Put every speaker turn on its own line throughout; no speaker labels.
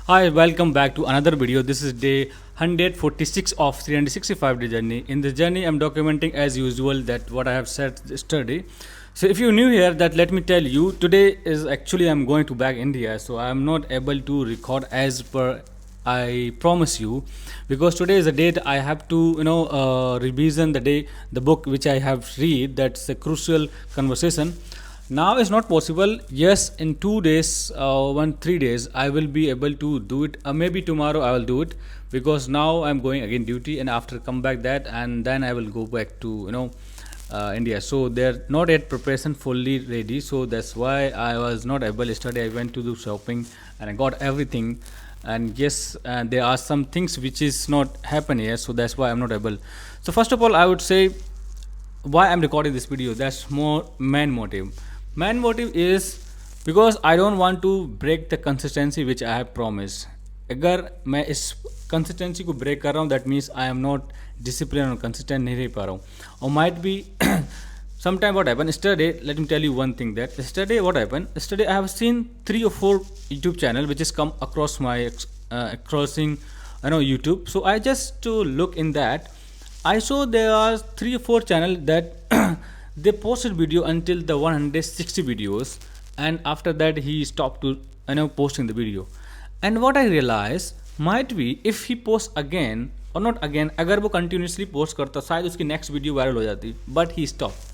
Hi, welcome back to another video. This is day 146 of 365 day journey. In this journey, I'm documenting as usual that what I have said yesterday. So if you're new here, that let me tell you, today is actually I'm going to back India, so I'm not able to record as per I promise you, because today is the date I have to revision the book which I have read. That's a crucial conversation. Now it's not possible. Yes, in 2 days, 3 days, I will be able to do it. Maybe tomorrow I will do it, because now I'm going again duty, and after come back that, and then I will go back to India. So they're not yet preparation fully ready. So that's why I was not able. Yesterday I went to do shopping and I got everything. And yes, there are some things which is not happen here. So that's why I'm not able. So first of all, I would say why I'm recording this video. That's more main motive. Main motive is because I don't want to break the consistency which I have promised. अगर मैं इस consistency को break कर रहा हूँ, that means I am not discipline और consistent नहीं रह पा रहा हूँ. और might B sometime what happened yesterday, let me tell you one thing, that yesterday what happened, yesterday I have seen 3 or 4 YouTube channel which has come across my crossing YouTube. So I just to look in that, I saw there are 3 or 4 channel that they posted video until the 160 videos, and after that he stopped to posting the video. And what I realized, might be if he posts again or not again, अगर वो continuously post करता शायद उसकी next video viral हो जाती, but he stopped.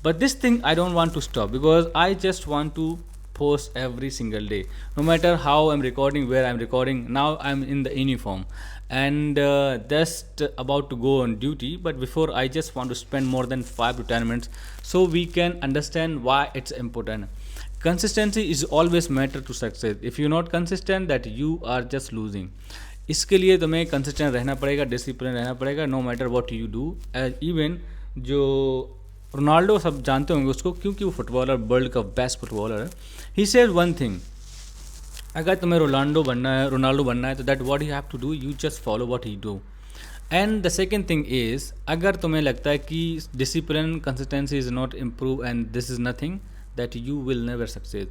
But this thing I don't want to stop, because I just want to post every single day, no matter how I'm recording, where I'm recording. Now I'm in the uniform and just about to go on duty, but before I just want to spend more than 5 to 10 minutes so we can understand why it's important. Consistency is always matter to success. If you're not consistent, that you are just losing. इसके लिए तुम्हें consistent रहना पड़ेगा, discipline रहना पड़ेगा, no matter what you do. Even जो Ronaldo सब जानते होंगे उसको, क्योंकि वो फुटबॉलर, वर्ल्ड का बेस्ट फुटबॉलर है. ही सेड वन थिंग, अगर तुम्हें रोनाल्डो बनना है तो that what you have to do, you just follow what he do. And the second thing is, अगर तुम्हें लगता है कि discipline consistency is not improve and this is nothing, that you will never success.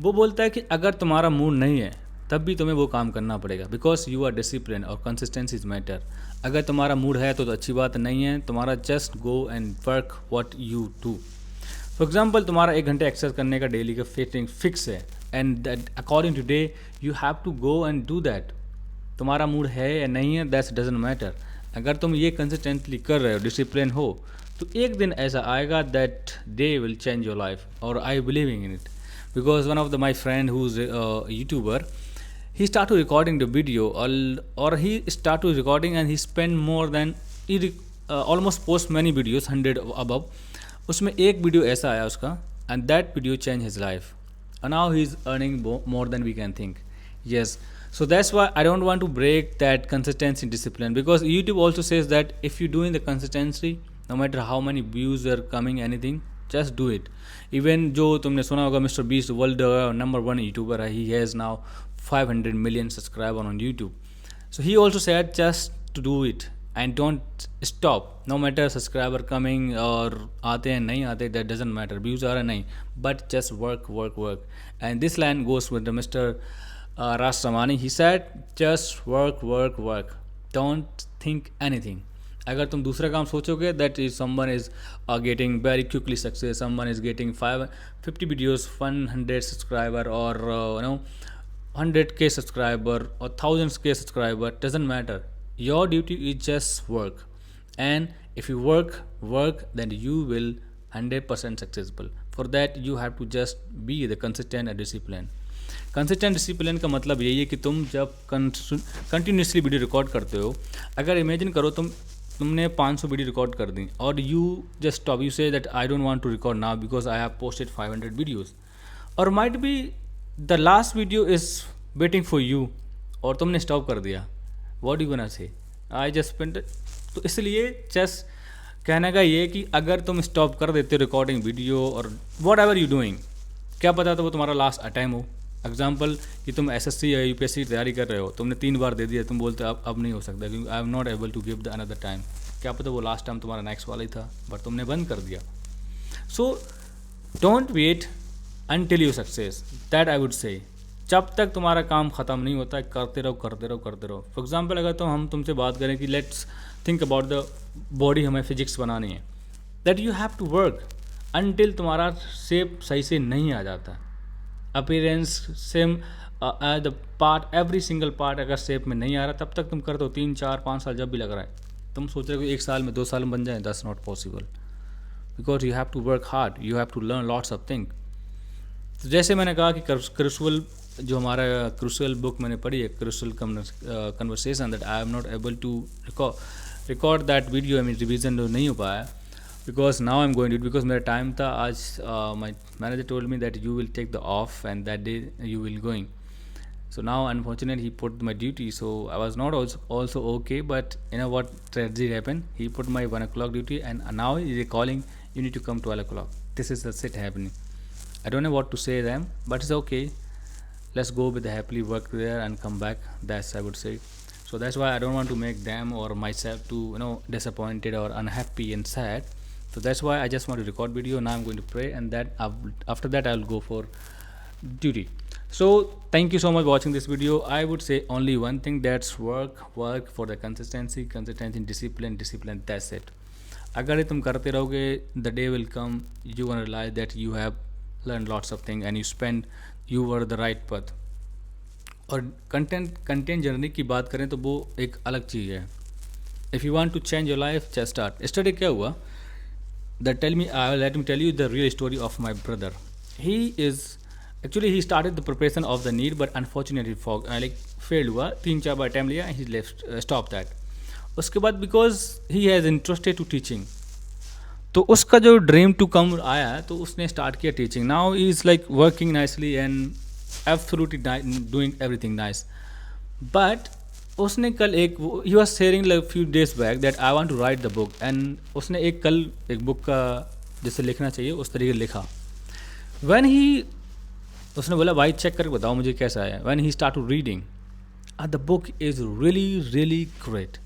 वो बोलता है कि अगर तुम्हारा मूड नहीं है तब भी तुम्हें वो काम करना पड़ेगा, बिकॉज यू आर डिसिप्लिन और कंसिस्टेंसी इज मैटर. अगर तुम्हारा मूड है तो अच्छी बात नहीं है, तुम्हारा just go and work what you do. For example, तुम्हारा 1 घंटे एक्सरसाइज करने का डेली का फिक्स है, and that according to day you have to go and do that. तुम्हारा मूड है या नहीं है, दैट्स डजंट मैटर. अगर तुम ये कंसिस्टेंटली कर रहे हो, डिसिप्लिन हो, तो एक दिन ऐसा आएगा that day will change your life, और I believing in it. Because one of the my friend who is youtuber, he started recording the video, or he started recording and he spent more than almost post many videos, 100 above. उसमें एक video ऐसा आया उसका, and that video changed his life, and now he is earning more than we can think. Yes, so that's why I don't want to break that consistency discipline, because YouTube also says that if you doing the consistency, no matter how many views are coming, anything, just do it. Even जो तुमने सुना होगा, mister beast world number 1 YouTuber है, he has now 500 million subscribers on YouTube. So he also said just to do it and don't stop, no matter subscriber coming और आते हैं नहीं आते, that doesn't matter, views आ रहे नहीं, but just work. And this line goes with the Mr. Raj Samani. He said just work, don't think anything. अगर तुम दूसरा काम सोचोगे, that is someone is getting very quickly success, someone is getting 50 videos, 100 subscriber, or 100k subscriber or 1000k subscriber, doesn't matter. Your duty is just work, and if you work, then you will 100% successful. For that you have to just be the consistent and discipline. Consistent discipline का मतलब यही है कि तुम जब continuously video record करते हो, अगर इमेजिन करो तुमने 500 वीडियो रिकॉर्ड कर दी, और you just stop, you say that I don't want to record now because I have posted 500 videos, और might be the last video is waiting for you, और तुमने स्टॉप कर दिया. What you gonna say, I just spend. तो इसलिए just कहने का ये कि अगर तुम स्टॉप कर देते हो रिकॉर्डिंग वीडियो और वॉट एवर यू डूइंग, क्या पता था वो तुम्हारा लास्ट अटैम्प्ट हो. एग्जाम्पल कि तुम एसएससी या यूपीएससी की तैयारी कर रहे हो, तुमने 3 बार दे दिया, तुम बोलते अब नहीं हो सकता क्योंकि I am not able to give the another time. क्या पता वो लास्ट टाइम तुम्हारा नेक्स्ट वाला ही था, बट तुमने बंद कर दिया. So don't wait until you success, that I would say. जब तक तुम्हारा काम ख़त्म नहीं होता है करते रहो करते रहो करते रहो। फॉर एग्जांपल अगर तो हम तुमसे बात करें कि let's think about the body, हमें फिजिक्स बनानी है, that you have to work until तुम्हारा शेप सही से नहीं आ जाता, appearance same the part, every single part अगर शेप में नहीं आ रहा तब तक तुम करते हो 3 4 5 साल जब भी लग रहा है। तुम सोच रहे हो कि 1 साल में 2 साल में बन जाए, that's not possible, because you have to work hard, you have to learn lots of thing. तो जैसे मैंने कहा कि क्रूशल, जो हमारा क्रूशल बुक मैंने पढ़ी है, crucial conversation, that I am not able to record that video, I mean revision नहीं हो पाया, because now I am going to, because मेरा टाइम था आज, my manager told me that you will take the off and that day you will going, so now unfortunately he put my duty, so I was not also okay, but you know what tragedy happened, he put my 1 o'clock duty and now he is calling, you need to come 12 o'clock. This is the shit happening. I don't know what to say them, but it's okay, let's go with the happily work there and come back, that's I would say. So that's why I don't want to make them or myself to, you know, disappointed or unhappy and sad. So that's why I just want to record video. Now I'm going to pray and that after that I'll go for duty. So thank you so much for watching this video. I would say only one thing, that's work for the consistency, discipline, that's it. अगर तुम करते रहोगे, the day will come, you will realize that you have learned lots of things and you were the right path. और content journey की बात करें तो वो एक अलग चीज़ है. If you want to change your life, just start. Yesterday क्या हुआ, let me tell you the real story of my brother. He started the preparation of the NEET, but unfortunately failed हुआ, 3-4 बार अटैम्प्ट लिया, he left, stop that. उसके बाद because he has interested to teaching, तो उसका जो dream to come आया तो उसने स्टार्ट किया teaching. Now he is like working nicely and absolutely doing everything nice. But उसने कल he was sharing like few days back that I want to write the book, and उसने कल एक book का जैसे लिखना चाहिए उस तरीके लिखा. व्हेन ही उसने बोला भाई चेक करके बताओ मुझे कैसा है. When he start to reading the book is really great.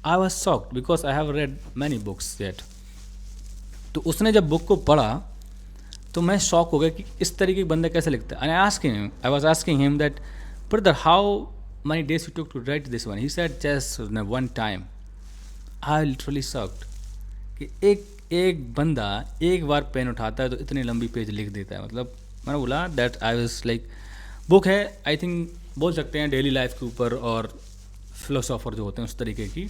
I was shocked because I have read many books yet. तो उसने जब बुक को पढ़ा तो मैं शॉक हो गया कि इस तरीके के बंदे कैसे लिखते हैं. I was asking him that brother how many days you took to write this one? He said just one time. I literally shocked कि एक बंदा एक बार पेन उठाता है तो इतनी लंबी पेज लिख देता है. मतलब मैंने बोला that I was like book है, आई थिंक बोल सकते हैं डेली लाइफ के ऊपर और फिलोसोफर जो होते हैं उस तरीके की.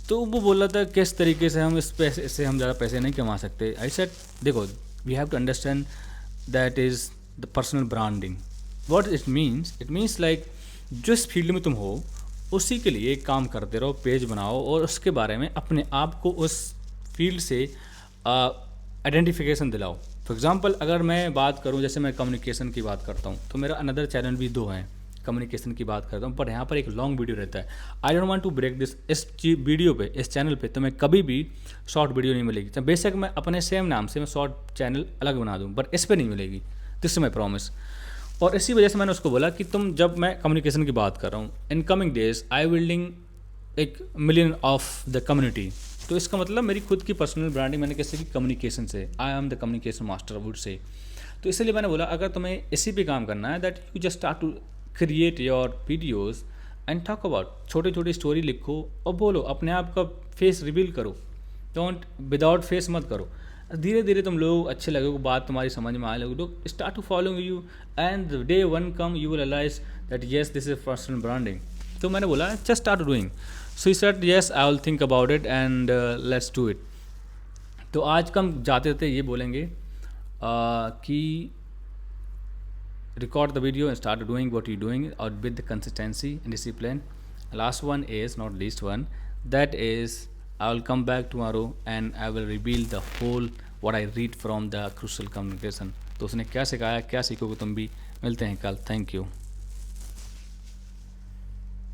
तो वो बोल रहा था किस तरीके से हम इस पैसे से हम ज़्यादा पैसे नहीं कमा सकते. आई सेड देखो we have to understand that is the personal branding. What it means like जो इस फील्ड में तुम हो उसी के लिए काम करते रहो, पेज बनाओ और उसके बारे में अपने आप को उस फील्ड से आइडेंटिफिकेशन दिलाओ. फॉर एग्जांपल अगर मैं बात करूं, जैसे मैं कम्युनिकेशन की बात करता हूं तो मेरा अनदर चैनल भी 2 हैं, कम्युनिकेशन की बात करता हूं, पर यहाँ पर एक लॉन्ग वीडियो रहता है. I don't want to break this. इस वीडियो पे, इस चैनल पे तुम्हें कभी भी शॉर्ट वीडियो नहीं मिलेगी. तो बेशक मैं अपने सेम नाम से मैं शॉर्ट चैनल अलग बना दूँ, बट इस पर नहीं मिलेगी. This is my promise. और इसी वजह से मैंने उसको बोला कि तुम, जब मैं कम्युनिकेशन की बात कर रहा हूँ, in coming days I building एक मिलियन ऑफ द कम्युनिटी. तो इसका मतलब मेरी खुद की पर्सनल ब्रांडिंग मैंने कैसे की, कम्युनिकेशन से. I am the communication master would say. तो इसलिए मैंने बोला अगर तुम्हें इसी पे काम करना है, that you just start to create your videos and talk about. छोटे स्टोरी लिखो और बोलो, अपने आप का फेस रिवील करो. डोंट विदाउट फेस मत करो. धीरे धीरे तुम लोग अच्छे लगोगे, बात तुम्हारी समझ में आने लगे, लोग start to following you and day one come you will realise that yes this is personal branding. तो मैंने बोला just start doing. So he said yes I will think about it and let's do it. तो आज का हम जाते थे ये बोलेंगे कि record the video and start doing what you're doing or with the consistency and discipline. Last one is not least one, that is I will come back tomorrow and I will reveal the whole what I read from the crucial communication. तो उसने क्या सिखाया, क्या सीखोगे तुम भी. मिलते हैं कल. Thank you.